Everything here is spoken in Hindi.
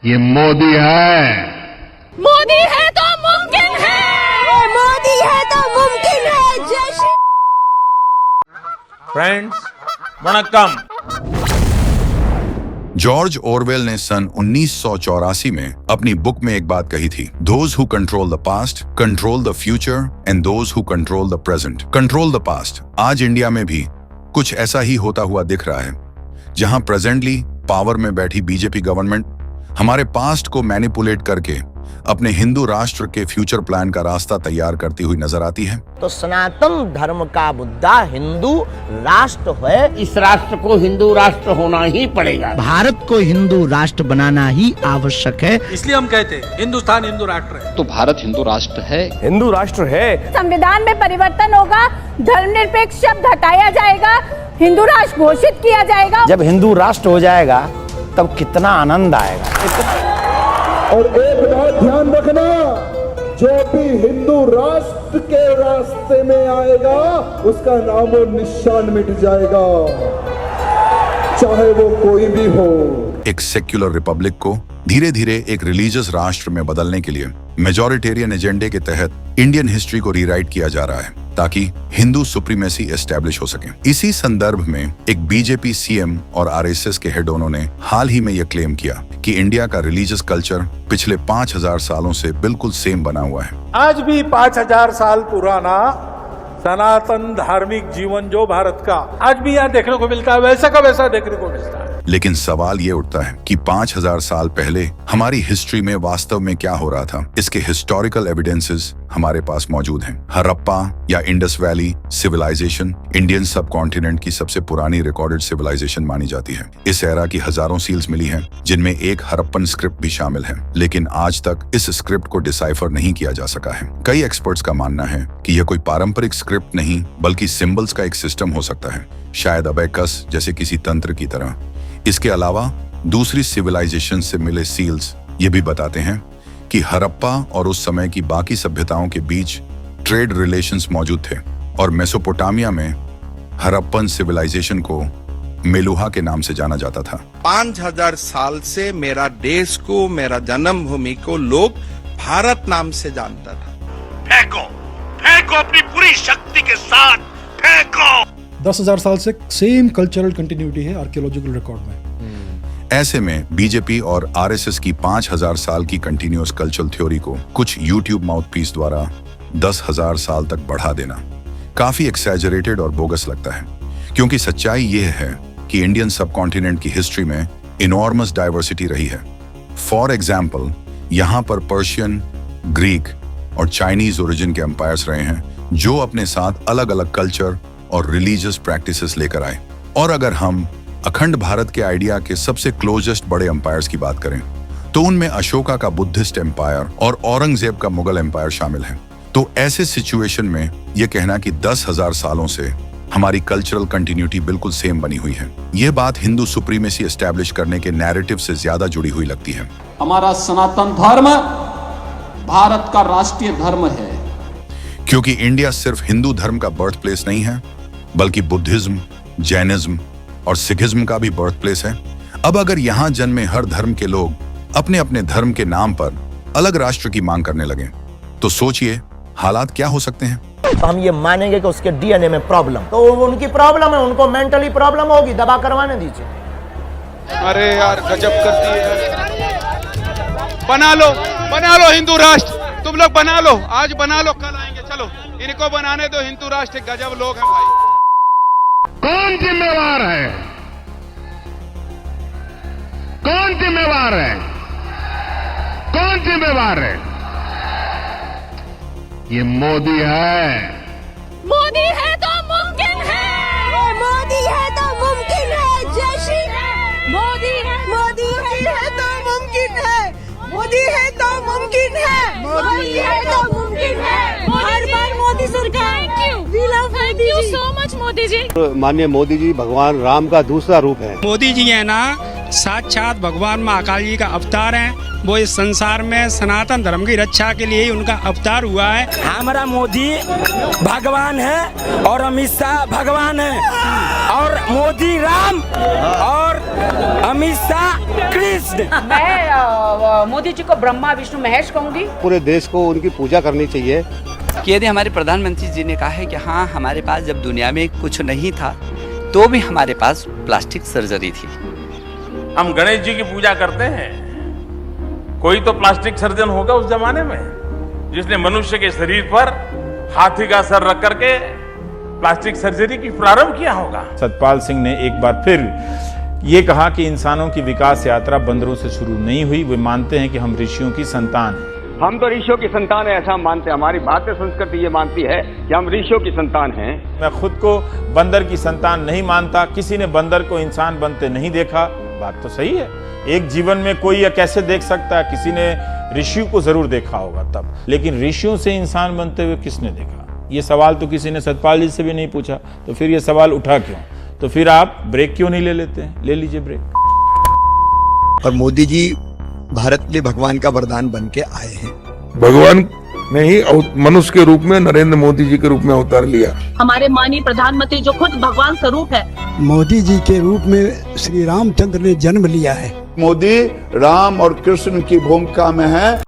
ये मोदी है। मोदी है तो मुमकिन है, मोदी है तो मुमकिन है। जय श्री फ्रेंड्स, वणक्कम। जॉर्ज ऑरवेल ने सन 1984 में अपनी बुक में एक बात कही थी, those who control the past control the future and those who control the present control the past. आज इंडिया में भी कुछ ऐसा ही होता हुआ दिख रहा है, जहां प्रेजेंटली पावर में बैठी बीजेपी गवर्नमेंट हमारे पास्ट को मैनिपुलेट करके अपने हिंदू राष्ट्र के फ्यूचर प्लान का रास्ता तैयार करती हुई नजर आती है। तो सनातन धर्म का मुद्दा हिंदू राष्ट्र है। इस राष्ट्र को हिंदू राष्ट्र होना ही पड़ेगा। भारत को हिंदू राष्ट्र बनाना ही आवश्यक है। इसलिए हम कहते हैं हिंदुस्तान हिंदू राष्ट्र है। तो भारत हिंदू राष्ट्र है, हिंदू राष्ट्र है। संविधान में परिवर्तन होगा, धर्मनिरपेक्ष शब्द हटाया जाएगा, हिंदू राष्ट्र घोषित किया जाएगा। जब हिंदू राष्ट्र हो जाएगा तब कितना आनंद आएगा। और एक बात ध्यान रखना, जो भी हिंदू राष्ट्र के रास्ते में आएगा उसका नामो निशान मिट जाएगा, चाहे वो कोई भी हो। एक सेक्युलर रिपब्लिक को धीरे धीरे एक रिलीजियस राष्ट्र में बदलने के लिए मेजॉरिटेरियन एजेंडे के तहत इंडियन हिस्ट्री को रीराइट किया जा रहा है, ताकि हिंदू सुप्रीमेसी एस्टैब्लिश हो सके। इसी संदर्भ में एक बीजेपी सीएम और आरएसएस के हेड उन्होंने हाल ही में यह क्लेम किया कि इंडिया का रिलीजियस कल्चर पिछले 5000 सालों से बिल्कुल सेम बना हुआ है। आज भी 5000 साल पुराना सनातन धार्मिक जीवन जो भारत का आज भी यहाँ देखने को मिलता है, वैसा का वैसा देखने को मिलता है। लेकिन सवाल ये उठता है कि 5000 साल पहले हमारी हिस्ट्री में वास्तव में क्या हो रहा था। इसके हिस्टोरिकल एविडेंसेस हमारे पास मौजूद हैं। हड़प्पा या इंडस वैली सिविलाइजेशन इंडियन सब कॉन्टिनेंट की सबसे पुरानी रिकॉर्डेड सिविलाइजेशन मानी जाती है। इस एरा की हजारों सील्स मिली हैं, जिनमें एक हड़प्पन स्क्रिप्ट भी शामिल है, लेकिन आज तक इस स्क्रिप्ट को डिसाइफर नहीं किया जा सका है। कई एक्सपर्ट्स का मानना है कि यह कोई पारंपरिक स्क्रिप्ट नहीं बल्कि सिंबल्स का एक सिस्टम हो सकता है, शायद अबेकस जैसे किसी तंत्र की तरह। इसके अलावा दूसरी सिविलाइजेशन से मिले सील्स ये भी बताते हैं कि हड़प्पा और उस समय की बाकी सभ्यताओं के बीच ट्रेड रिलेशंस मौजूद थे, और मेसोपोटामिया में हड़प्पन सिविलाइजेशन को मेलुहा के नाम से जाना जाता था। 5000 साल से मेरा देश को, मेरा जन्मभूमि को लोग भारत नाम से जानता था। फेंको, फेंको अपनी पूरी शक्ति के साथ फेंको। 10,000 साल से सेम कल्चरल कंटिन्यूटी है आर्कियोलॉजिकल रिकॉर्ड में। ऐसे में बीजेपी और आरएसएस की 5000 साल की कंटिन्यूअस कल्चरल थ्योरी को कुछ यूट्यूब माउथपीस द्वारा 10,000 साल तक बढ़ा देना काफी एक्सैजरेटेड और बोगस लगता है, क्योंकि सच्चाई यह है कि इंडियन सबकॉन्टिनेंट की हिस्ट्री में इनॉर्मस डाइवर्सिटी रही है। फॉर एग्जाम्पल, यहाँ पर पर्शियन, ग्रीक और चाइनीज ओरिजिन के एम्पायर्स रहे हैं, जो अपने साथ अलग अलग कल्चर और रिलीजियस प्रैक्टिसेस लेकर आए। और अगर हम अखंड भारत के आइडिया के सबसे क्लोजेस्ट बड़े एम्पायर्स की बात करें, तो उनमें अशोका का बुद्धिस्ट एम्पायर और औरंगजेब का मुगल एम्पायर शामिल है। तो ऐसे सिचुएशन में यह कहना कि 10,000 सालों से हमारी कल्चरल कंटिन्यूटी बिल्कुल सेम बनी हुई है, यह बात हिंदू सुप्रीमेसी एस्टैब्लिश करने के नैरेटिव से ज्यादा जुड़ी हुई लगती है। हमारा सनातन धर्म भारत का राष्ट्रीय धर्म है, क्योंकि इंडिया सिर्फ हिंदू धर्म का बर्थ प्लेस नहीं है, बल्कि बुद्धिज्म, जैनिज्म और सिखिज्म का भी बर्थ प्लेस है। अब अगर यहाँ जन्मे हर धर्म के लोग अपने अपने धर्म के नाम पर अलग राष्ट्र की मांग करने लगे, तो सोचिए हालात क्या हो सकते हैं। तो हम ये मानेंगे कि उसके डीएनए में प्रॉब्लम, तो उनकी प्रॉब्लम है, उनको मेंटली प्रॉब्लम होगी, दवा करवाने दीजिए। अरे यार गजब करती है। बना लो हिंदू राष्ट्र, तुम लोग बना लो, आज बना लो, कल आएंगे। चलो इनको बनाने दो हिंदू राष्ट्र, गजब लोग हैं भाई। कौन जिम्मेवार है? कौन जिम्मेवार है? कौन जिम्मेवार है? ये मोदी है। मोदी है तो मुमकिन है, मोदी है तो मुमकिन है। जय श्री मोदी है, मोदी है तो मुमकिन है। मोदी है तो मुमकिन है। मोदी है तो मुमकिन है। हर बार मोदी सरकार। Thank you so much Modi ji. माननीय मोदी जी भगवान राम का दूसरा रूप है। मोदी जी है ना, साक्षात भगवान महाकाल जी का अवतार है। वो इस संसार में सनातन धर्म की रक्षा के लिए ही उनका अवतार हुआ है। हमारा मोदी भगवान है और अमित शाह भगवान है, और मोदी राम और अमित शाह कृष्ण। मैं मोदी जी को ब्रह्मा विष्णु महेश कहूंगी। पूरे देश को उनकी पूजा करनी चाहिए। कि यदि हमारे प्रधानमंत्री जी ने कहा है कि हाँ, हमारे पास जब दुनिया में कुछ नहीं था तो भी हमारे पास प्लास्टिक सर्जरी थी। हम गणेश जी की पूजा करते हैं, कोई तो प्लास्टिक सर्जन होगा उस जमाने में जिसने मनुष्य के शरीर पर हाथी का सर रख करके प्लास्टिक सर्जरी की प्रारंभ किया होगा। सतपाल सिंह ने एक बार फिर ये कहा कि इंसानों की विकास यात्रा बंदरों से शुरू नहीं हुई। वे मानते हैं कि हम ऋषियों की संतान हैं। हम तो ऋषियों की संतान है, ऐसा हम मानते हैं। हमारी भारतीय संस्कृति ये मानती है कि हम ऋषियों की संतान हैं। मैं खुद को बंदर की संतान नहीं मानता। किसी ने बंदर को इंसान बनते नहीं देखा। बात तो सही है, एक जीवन में कोई यह कैसे देख सकता है? किसी ने ऋषियों को जरूर देखा होगा तब, लेकिन ऋषियों से इंसान बनते हुए किसने देखा? ये सवाल तो किसी ने सतपाल जी से भी नहीं पूछा, तो फिर ये सवाल उठा क्यों? तो फिर आप ब्रेक क्यों नहीं ले लेते हैं? ले लीजिए ब्रेक। और मोदी जी भारत के लिए भगवान का वरदान बन के आए हैं। भगवान ने ही मनुष्य के रूप में नरेंद्र मोदी जी के रूप में अवतार लिया। हमारे माननीय प्रधानमंत्री जो खुद भगवान स्वरूप है, मोदी जी के रूप में श्री रामचंद्र ने जन्म लिया है। मोदी राम और कृष्ण की भूमिका में है।